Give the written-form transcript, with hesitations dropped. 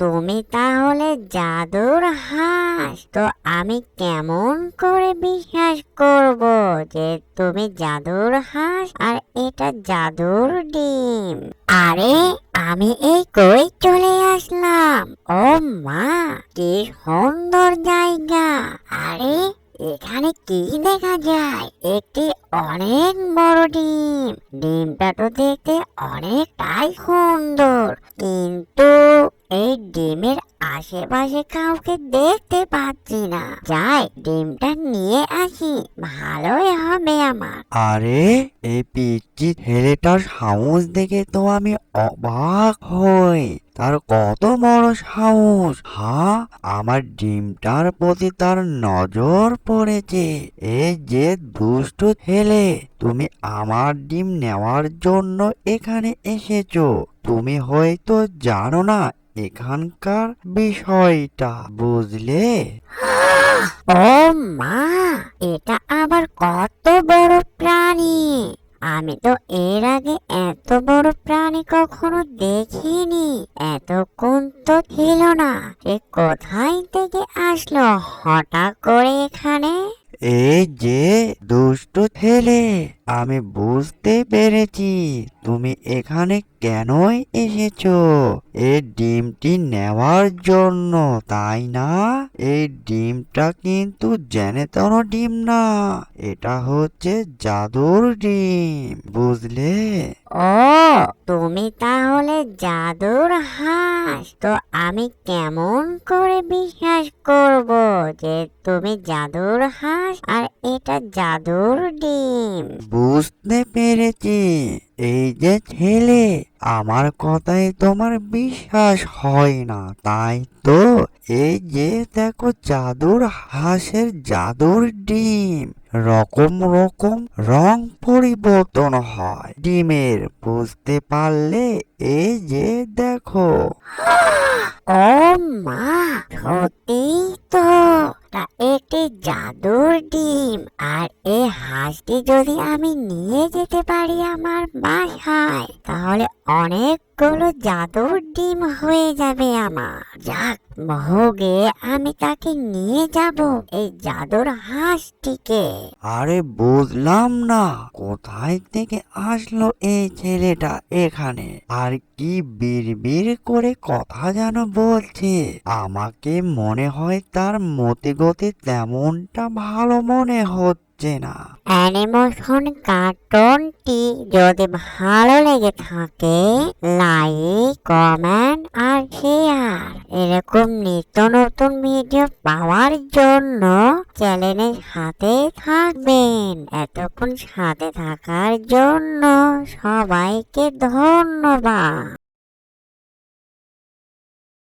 তুমি তাহলে জাদুর হাঁস। তো আমি কেমন করে বিশ্বাস করব যে তুমি জাদুর হাঁস আর এটা জাদুর ডিম? আরে আমি এই কই চলে আসলাম। ও মা, কি সুন্দর জায়গা। আরে এখানে কি দেখা যায়? একটি অনেক বড় ডিম। ডিমটা তো দেখতে অনেকটাই সুন্দর, কিন্তু এই ডিমের আশেপাশে কাউকে দেখতে পাচ্ছি না। যাই, ডিমটা নিয়ে আসি, ভালোই হবে আমার। আরে এই পিচ্চি ছেলেটার সাহস দেখে তো আমি অবাক হই। তার কত বড় সাহস! হ্যাঁ, আমার ডিমটার প্রতি তার নজর পড়েছে। এই যে দুষ্ট ছেলে, তুমি আমার ডিম নেওয়ার জন্য এখানে এসেছো। তুমি হয়তো জানো না এখানকার বিষয়টা, বুঝলে? ও মা, এটা আবার কত বড় প্রাণী! আমি তো এর আগে এত বড় প্রাণী কখনো দেখিনি। এতক্ষণ তো ছিল না। সে কোথায় থেকে আসলো হঠাৎ করে এখানে? এই যে দুষ্ট ছেলে, আমি বুঝতে পেরেছি তুমি এখানে কেনই এসেছো। এই ডিমটি নেওয়ার জন্য, তাই না? এই ডিমটা কিন্তু জেনে তেন ডিম না, এটা হচ্ছে জাদুর ডিম, বুঝলে? ও, তুমি তাহলে জাদুর হাঁস। তো আমি কেমন করে বিশ্বাস করব যে তুমি জাদুর হাঁস আর এটা জাদুর ডিম? বুঝতে পেরেছি। এই যে ছেলে, আমার কথায় তোমার বিশ্বাস হয় না, তাই তো? এই যে দেখো জাদুর হাঁসের জাদুর ডিম, রকম রকম রং পরিবর্তন হয় ডিমের, বুঝতে পারলে? এই যে দেখো। ও মা, সত্যি তো! তা একটি জাদুর ডিম। আর এই হাঁসটি যদি আমি নিয়ে যেতে পারি আমার বাসায়, তাহলে অনেকগুলো জাদুর ডিম হয়ে যাবে আমার। যাক, ভোগে আমি তাকে নিয়ে যাব, এই জাদুর হাঁসটিকে। আরে বুঝলাম না কোথায় থেকে আসলো এই ছেলেটা এখানে, আর কি বিড়বিড় করে কথা যেন বলছে। আমাকে মনে হয় তার মতি গতি তেমনটা ভালো মনে হচ্ছে না। অ্যানিমেশন কার্টুনটি যদি ভালো লেগে থাকে, লাইক, কমেন্ট আর শেয়ার। এরকম নিত্য নতুন ভিডিও পাওয়ার জন্য চ্যানেলের সাথে থাকবেন। এতক্ষণ সাথে থাকার জন্য সবাইকে ধন্যবাদ।